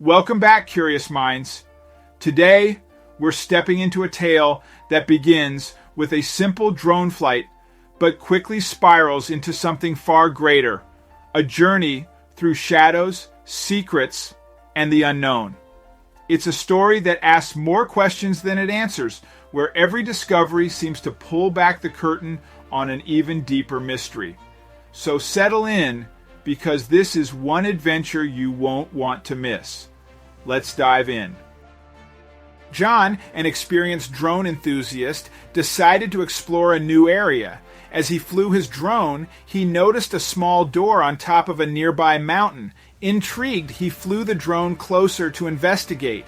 Welcome back, curious minds. Today, we're stepping into a tale that begins with a simple drone flight, but quickly spirals into something far greater, a journey through shadows, secrets, and the unknown. It's a story that asks more questions than it answers, where every discovery seems to pull back the curtain on an even deeper mystery. So settle in, because this is one adventure you won't want to miss. Let's dive in. John, an experienced drone enthusiast, decided to explore a new area. As he flew his drone, he noticed a small door on top of a nearby mountain. Intrigued, he flew the drone closer to investigate.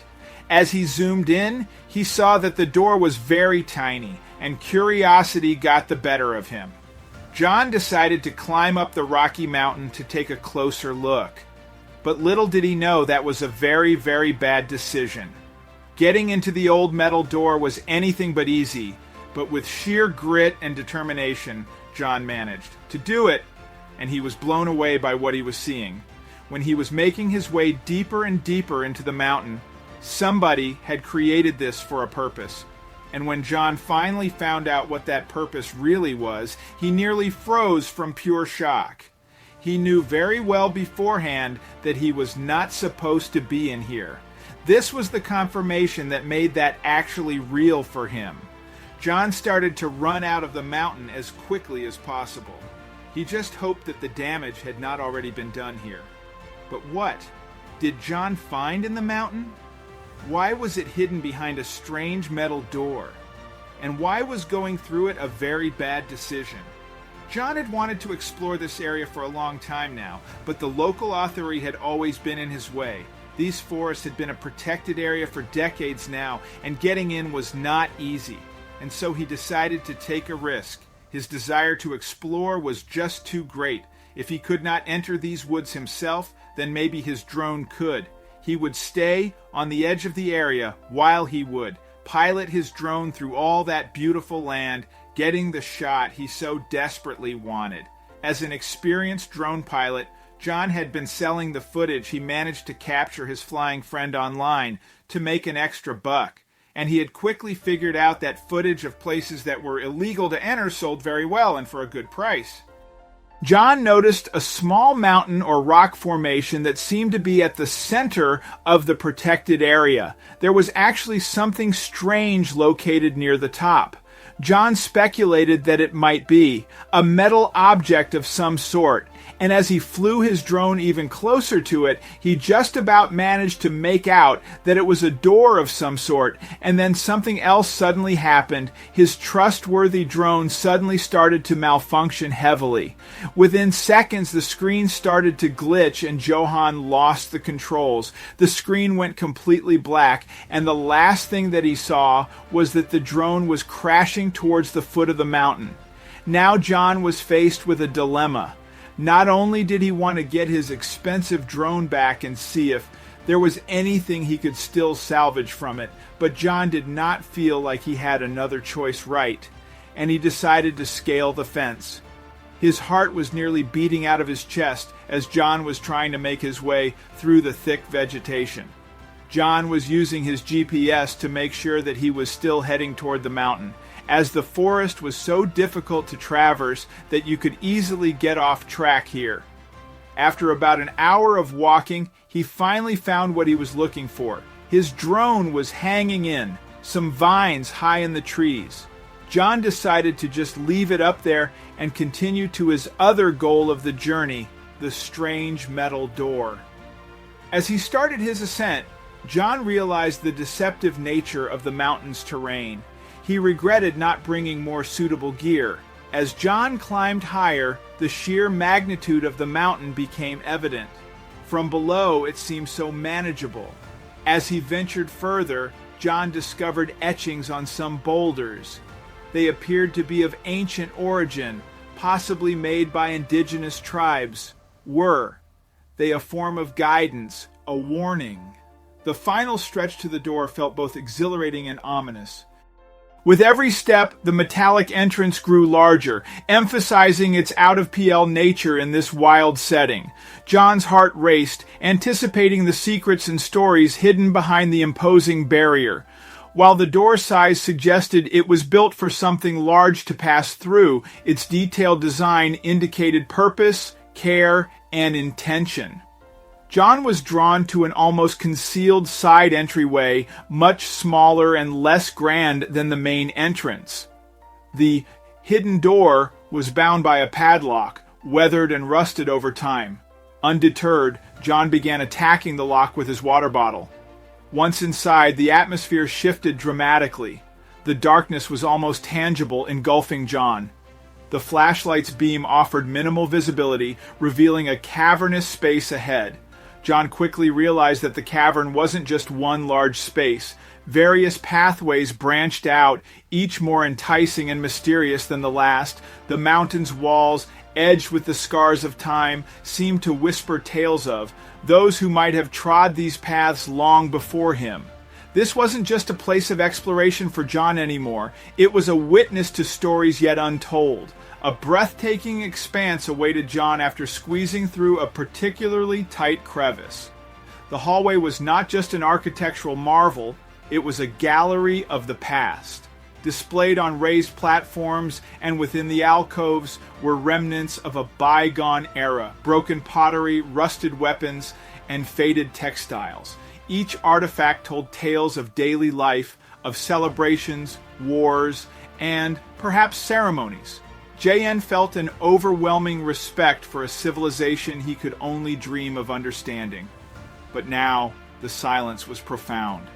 As he zoomed in, he saw that the door was very tiny, and curiosity got the better of him. John decided to climb up the rocky mountain to take a closer look. But little did he know that was a very, very bad decision. Getting into the old metal door was anything but easy, but with sheer grit and determination, John managed to do it, and he was blown away by what he was seeing. When he was making his way deeper and deeper into the mountain, somebody had created this for a purpose. And when John finally found out what that purpose really was, he nearly froze from pure shock. He knew very well beforehand that he was not supposed to be in here. This was the confirmation that made that actually real for him. John started to run out of the mountain as quickly as possible. He just hoped that the damage had not already been done here. But what did John find in the mountain? Why was it hidden behind a strange metal door? And why was going through it a very bad decision? John had wanted to explore this area for a long time now, but the local authority had always been in his way. These forests had been a protected area for decades now, and getting in was not easy. And so he decided to take a risk. His desire to explore was just too great. If he could not enter these woods himself, then maybe his drone could. He would stay on the edge of the area while he would pilot his drone through all that beautiful land, getting the shot he so desperately wanted. As an experienced drone pilot, John had been selling the footage he managed to capture his flying friend online to make an extra buck, and he had quickly figured out that footage of places that were illegal to enter sold very well and for a good price. John noticed a small mountain or rock formation that seemed to be at the center of the protected area. There was actually something strange located near the top. John speculated that it might be a metal object of some sort, and as he flew his drone even closer to it, he just about managed to make out that it was a door of some sort, and then something else suddenly happened. His trustworthy drone suddenly started to malfunction heavily. Within seconds, the screen started to glitch and Johann lost the controls. The screen went completely black, and the last thing that he saw was that the drone was crashing towards the foot of the mountain. Now John was faced with a dilemma. Not only did he want to get his expensive drone back and see if there was anything he could still salvage from it, but John did not feel like he had another choice right, and he decided to scale the fence. His heart was nearly beating out of his chest as John was trying to make his way through the thick vegetation. John was using his GPS to make sure that he was still heading toward the mountain, as the forest was so difficult to traverse that you could easily get off track here. After about an hour of walking, he finally found what he was looking for. His drone was hanging in some vines high in the trees. John decided to just leave it up there and continue to his other goal of the journey, the strange metal door. As he started his ascent, John realized the deceptive nature of the mountain's terrain. He regretted not bringing more suitable gear. As John climbed higher, the sheer magnitude of the mountain became evident. From below, it seemed so manageable. As he ventured further, John discovered etchings on some boulders. They appeared to be of ancient origin, possibly made by indigenous tribes. Were they a form of guidance, a warning? The final stretch to the door felt both exhilarating and ominous. With every step, the metallic entrance grew larger, emphasizing its out-of-PL nature in this wild setting. John's heart raced, anticipating the secrets and stories hidden behind the imposing barrier. While the door size suggested it was built for something large to pass through, its detailed design indicated purpose, care, and intention. John was drawn to an almost concealed side entryway, much smaller and less grand than the main entrance. The hidden door was bound by a padlock, weathered and rusted over time. Undeterred, John began attacking the lock with his water bottle. Once inside, the atmosphere shifted dramatically. The darkness was almost tangible, engulfing John. The flashlight's beam offered minimal visibility, revealing a cavernous space ahead. John quickly realized that the cavern wasn't just one large space. Various pathways branched out, each more enticing and mysterious than the last. The mountain's walls, edged with the scars of time, seemed to whisper tales of those who might have trod these paths long before him. This wasn't just a place of exploration for John anymore. It was a witness to stories yet untold. A breathtaking expanse awaited John after squeezing through a particularly tight crevice. The hallway was not just an architectural marvel, it was a gallery of the past. Displayed on raised platforms and within the alcoves were remnants of a bygone era, broken pottery, rusted weapons, and faded textiles. Each artifact told tales of daily life, of celebrations, wars, and perhaps ceremonies. J.N. felt an overwhelming respect for a civilization he could only dream of understanding. But now, the silence was profound.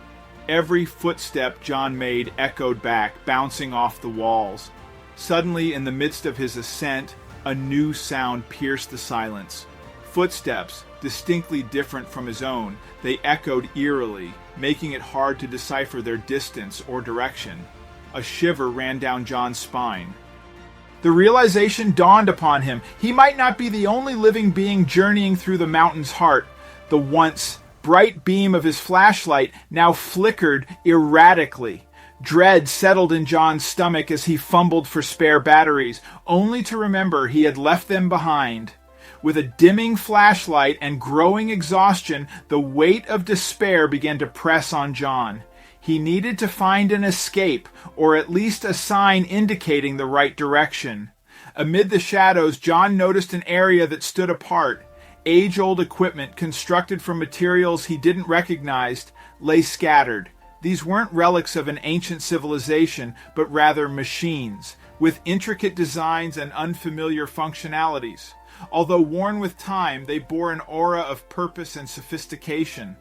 Every footstep John made echoed back, bouncing off the walls. Suddenly, in the midst of his ascent, a new sound pierced the silence. Footsteps, distinctly different from his own, they echoed eerily, making it hard to decipher their distance or direction. A shiver ran down John's spine. The realization dawned upon him. He might not be the only living being journeying through the mountain's heart. The once bright beam of his flashlight now flickered erratically. Dread settled in John's stomach as he fumbled for spare batteries, only to remember he had left them behind. With a dimming flashlight and growing exhaustion, the weight of despair began to press on John. He needed to find an escape, or at least a sign indicating the right direction. Amid the shadows, John noticed an area that stood apart. Age-old equipment, constructed from materials he didn't recognize, lay scattered. These weren't relics of an ancient civilization, but rather machines, with intricate designs and unfamiliar functionalities. Although worn with time, they bore an aura of purpose and sophistication.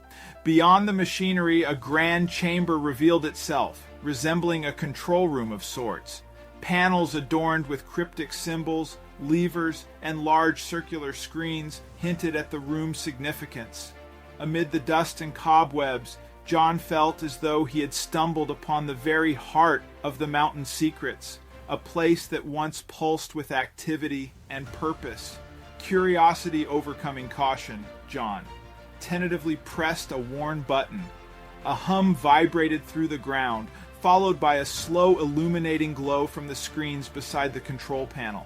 Beyond the machinery, a grand chamber revealed itself, resembling a control room of sorts. Panels adorned with cryptic symbols, levers, and large circular screens hinted at the room's significance. Amid the dust and cobwebs, John felt as though he had stumbled upon the very heart of the mountain's secrets, a place that once pulsed with activity and purpose. Curiosity overcoming caution, John tentatively pressed a worn button. A hum vibrated through the ground, followed by a slow illuminating glow from the screens beside the control panel.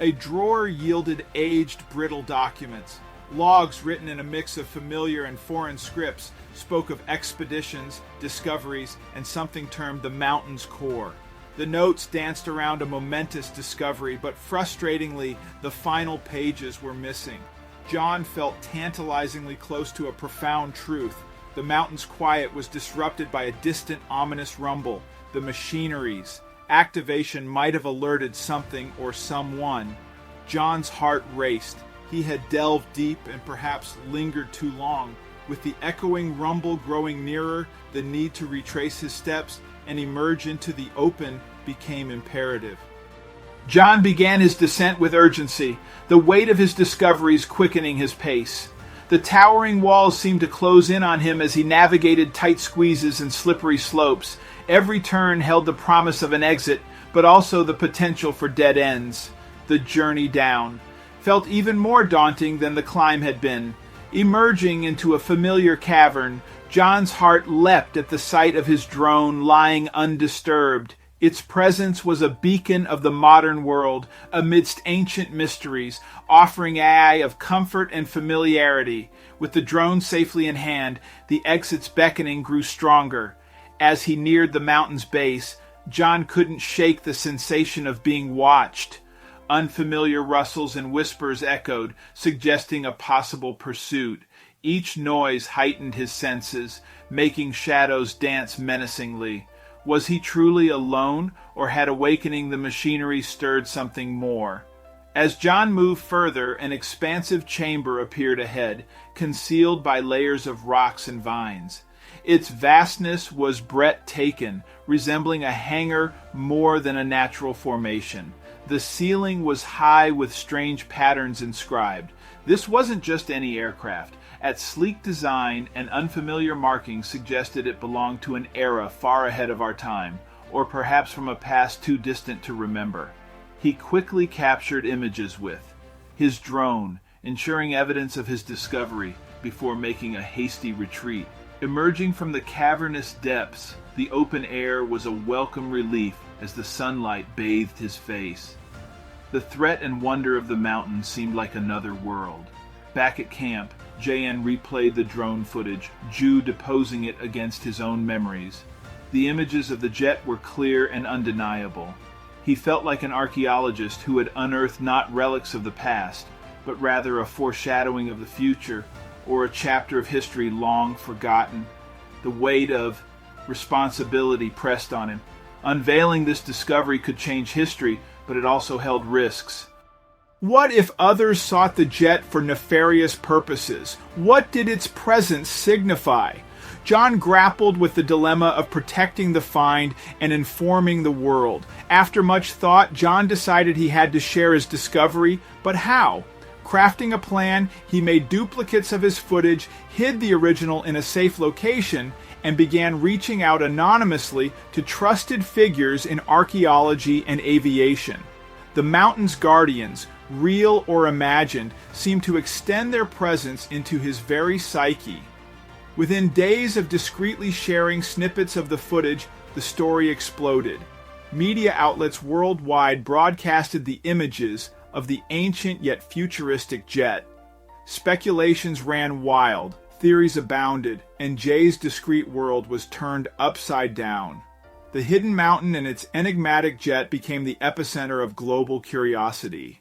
A drawer yielded aged, brittle documents. Logs written in a mix of familiar and foreign scripts spoke of expeditions, discoveries, and something termed the mountain's core. The notes danced around a momentous discovery, but frustratingly, the final pages were missing. John felt tantalizingly close to a profound truth. The mountain's quiet was disrupted by a distant, ominous rumble. The machinery's activation might have alerted something or someone. John's heart raced. He had delved deep and perhaps lingered too long. With the echoing rumble growing nearer, the need to retrace his steps and emerge into the open became imperative. John began his descent with urgency, the weight of his discoveries quickening his pace. The towering walls seemed to close in on him as he navigated tight squeezes and slippery slopes. Every turn held the promise of an exit, but also the potential for dead ends. The journey down felt even more daunting than the climb had been. Emerging into a familiar cavern, John's heart leapt at the sight of his drone lying undisturbed, Its presence was a beacon of the modern world amidst ancient mysteries, offering AI of comfort and familiarity. With the drone safely in hand, the exit's beckoning grew stronger. As he neared the mountain's base, John couldn't shake the sensation of being watched. Unfamiliar rustles and whispers echoed, suggesting a possible pursuit. Each noise heightened his senses, making shadows dance menacingly. Was he truly alone, or had awakening the machinery stirred something more? As John moved further, an expansive chamber appeared ahead, concealed by layers of rocks and vines. Its vastness was breathtaking, resembling a hangar more than a natural formation. The ceiling was high with strange patterns inscribed. This wasn't just any aircraft. Its sleek design and unfamiliar markings suggested it belonged to an era far ahead of our time, or perhaps from a past too distant to remember. He quickly captured images with his drone, ensuring evidence of his discovery before making a hasty retreat. Emerging from the cavernous depths, the open air was a welcome relief as the sunlight bathed his face. The threat and wonder of the mountains seemed like another world. Back at camp, JN replayed the drone footage, Ju deposing it against his own memories. The images of the jet were clear and undeniable. He felt like an archaeologist who had unearthed not relics of the past, but rather a foreshadowing of the future, or a chapter of history long forgotten. The weight of responsibility pressed on him. Unveiling this discovery could change history, but it also held risks. What if others sought the jet for nefarious purposes? What did its presence signify? John grappled with the dilemma of protecting the find and informing the world. After much thought, John decided he had to share his discovery, but how? Crafting a plan, he made duplicates of his footage, hid the original in a safe location, and began reaching out anonymously to trusted figures in archaeology and aviation. The mountain's guardians, real or imagined, seemed to extend their presence into his very psyche. Within days of discreetly sharing snippets of the footage, the story exploded. Media outlets worldwide broadcasted the images of the ancient yet futuristic jet. Speculations ran wild, theories abounded, and Jay's discreet world was turned upside down. The hidden mountain and its enigmatic jet became the epicenter of global curiosity.